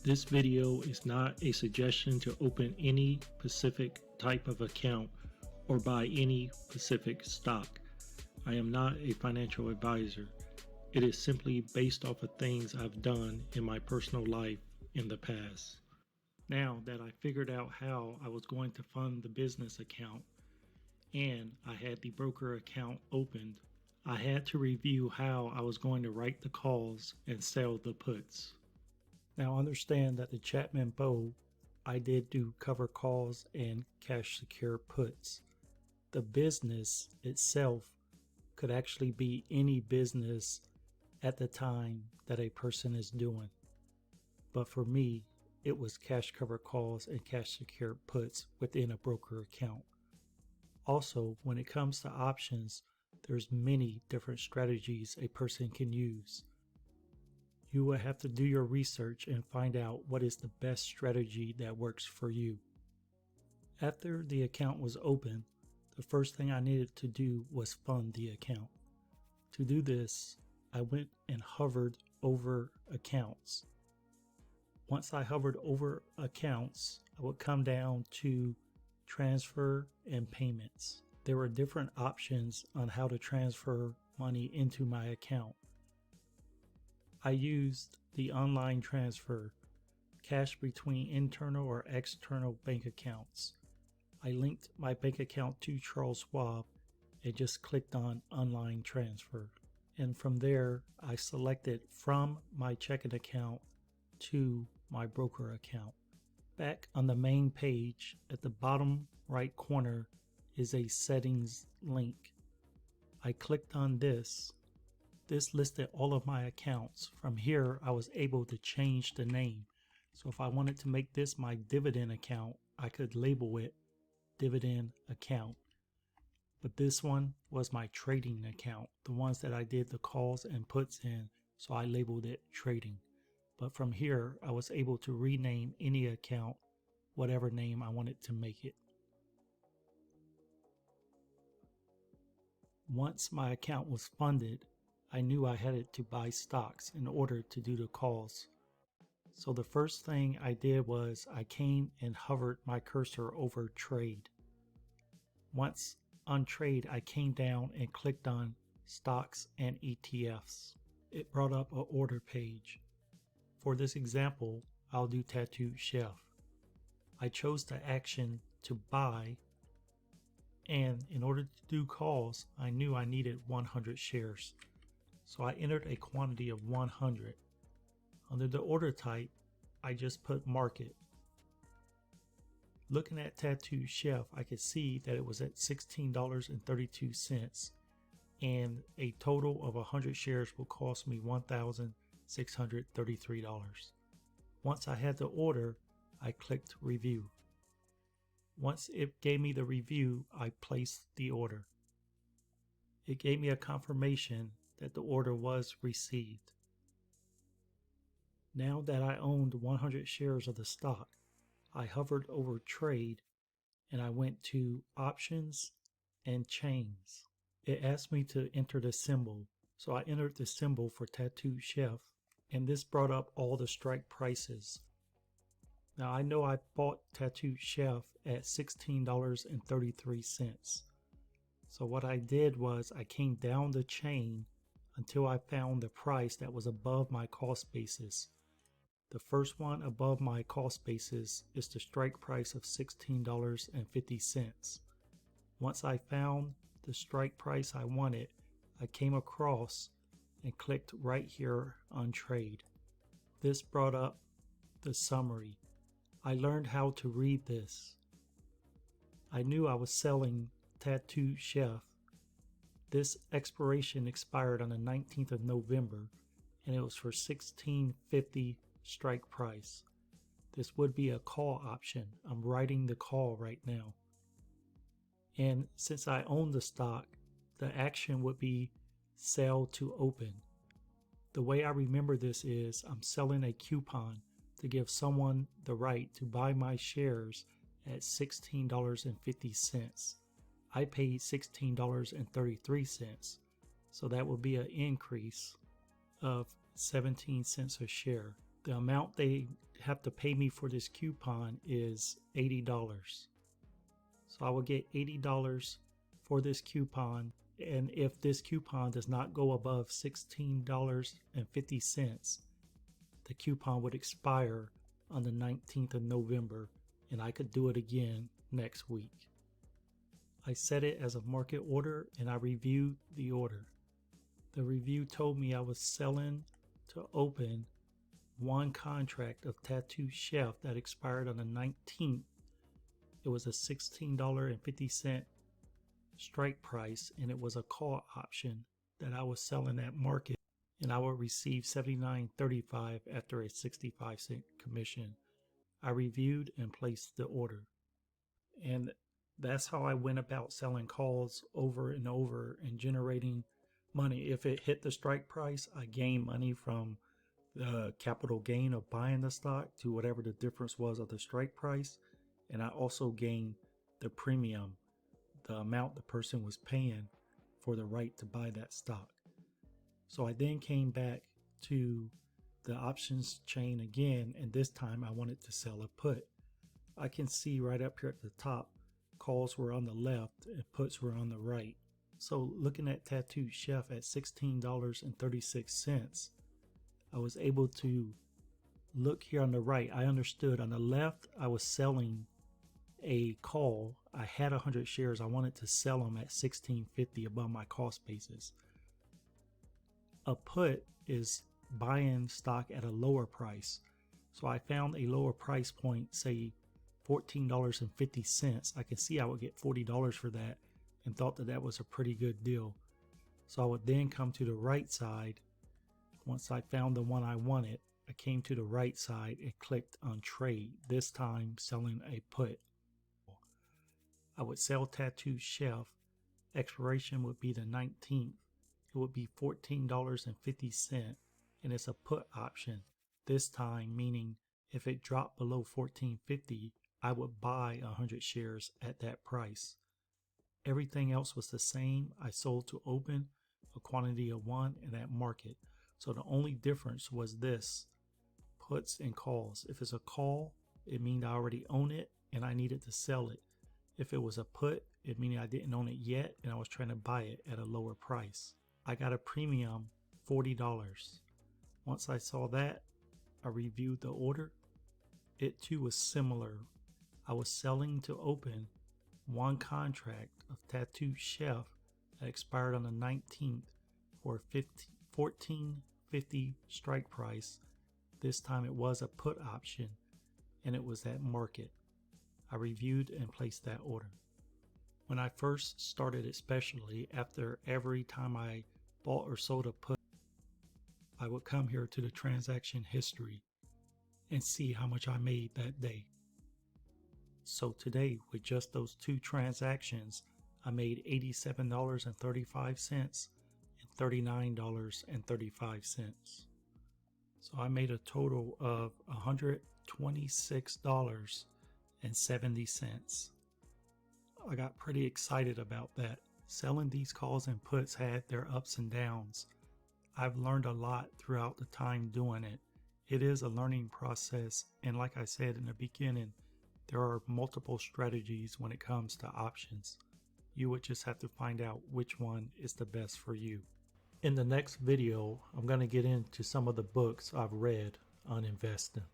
This video is not a suggestion to open any specific type of account or buy any specific stock. I am not a financial advisor. It is simply based off of things I've done in my personal life in the past. Now that I figured out how I was going to fund the business account and I had the broker account opened, I had to review how I was going to write the calls and sell the puts. Now understand that the Chatman Bow, I did do cover calls and cash secure puts. The business itself could actually be any business at the time that a person is doing. But for me, it was cash cover calls and cash secure puts within a broker account. Also, when it comes to options, there's many different strategies a person can use. You will have to do your research and find out what is the best strategy that works for you. After the account was open, the first thing I needed to do was fund the account. To do this, I went and hovered over accounts. Once I hovered over accounts, I would come down to transfer and payments. There were different options on how to transfer money into my account. I used the online transfer, cash between internal or external bank accounts. I linked my bank account to Charles Schwab and just clicked on online transfer. And from there, I selected from my checking account to my broker account. Back on the main page, at the bottom right corner is a settings link. I clicked on this. This listed all of my accounts. From here, I was able to change the name. So if I wanted to make this my dividend account, I could label it dividend account. But this one was my trading account, the ones that I did the calls and puts in, so I labeled it trading. But from here, I was able to rename any account, whatever name I wanted to make it. Once my account was funded, I knew I had to buy stocks in order to do the calls. So the first thing I did was I came and hovered my cursor over trade. Once on trade, I came down and clicked on stocks and ETFs. It brought up an order page. For this example, I'll do Tattoo Chef. I chose the action to buy, and in order to do calls, I knew I needed 100 shares. So I entered a quantity of 100. Under the order type, I just put market. Looking at Tattoo Chef, I could see that it was at $16.32, and a total of 100 shares will cost me $1,633. Once I had the order, I clicked review. Once it gave me the review, I placed the order. It gave me a confirmation that the order was received. Now that I owned 100 shares of the stock, I hovered over trade and I went to options and chains. It asked me to enter the symbol, so I entered the symbol for Tattoo Chef, and this brought up all the strike prices. Now I know I bought Tattoo Chef at $16.33. So what I did was I came down the chain until I found the price that was above my cost basis. The first one above my cost basis is the strike price of $16.50. Once I found the strike price I wanted, I came across and clicked right here on trade. This brought up the summary. I learned how to read this. I knew I was selling Tattoo Chef. This expiration expired on the 19th of November, and it was for $16.50 strike price. This would be a call option. I'm writing the call right now. And since I own the stock, the action would be sell to open. The way I remember this is I'm selling a coupon to give someone the right to buy my shares at $16.50. I paid $16.33, so that would be an increase of 17 cents a share. The amount they have to pay me for this coupon is $80. So I will get $80 for this coupon. And if this coupon does not go above $16.50, the coupon would expire on the 19th of November, and I could do it again next week. I set it as a market order and I reviewed the order. The review told me I was selling to open one contract of Tattoo Chef that expired on the 19th. It was a $16.50 strike price, and it was a call option that I was selling at market, and I would receive $79.35 after a 65-cent commission. I reviewed and placed the order. And that's how I went about selling calls over and over and generating money. If it hit the strike price, I gained money from the capital gain of buying the stock to whatever the difference was of the strike price. And I also gained the premium, the amount the person was paying for the right to buy that stock. So I then came back to the options chain again, and this time I wanted to sell a put. I can see right up here at the top, calls were on the left and puts were on the right. So looking at Tattoo Chef at $16.36, I was able to look here on the right. I understood on the left, I was selling a call. I had 100 shares. I wanted to sell them at $16.50 above my cost basis. A put is buying stock at a lower price. So I found a lower price point, say $14.50. I could see I would get $40 for that and thought that that was a pretty good deal. So I would then come to the right side. Once I found the one I wanted, I came to the right side and clicked on trade, this time selling a put. I would sell Tattoo Chef. Expiration would be the 19th. It would be $14.50, and it's a put option. This time, meaning if it dropped below $14.50, I would buy 100 shares at that price. Everything else was the same. I sold to open, a quantity of one, and at market. So the only difference was this, puts and calls. If it's a call, it means I already own it and I needed to sell it. If it was a put, it means I didn't own it yet and I was trying to buy it at a lower price. I got a premium, $40. Once I saw that, I reviewed the order. It too was similar. I was selling to open one contract of Tattoo Chef that expired on the 19th for $14.50 strike price. This time it was a put option and it was at market. I reviewed and placed that order. When I first started, especially after every time I bought or sold a put, I would come here to the transaction history and see how much I made that day. So today, with just those two transactions, I made $87.35 and $39.35. So I made a total of $126.70. I got pretty excited about that. Selling these calls and puts had their ups and downs. I've learned a lot throughout the time doing it. It is a learning process, and like I said in the beginning, there are multiple strategies when it comes to options. You would just have to find out which one is the best for you. In the next video, I'm going to get into some of the books I've read on investing.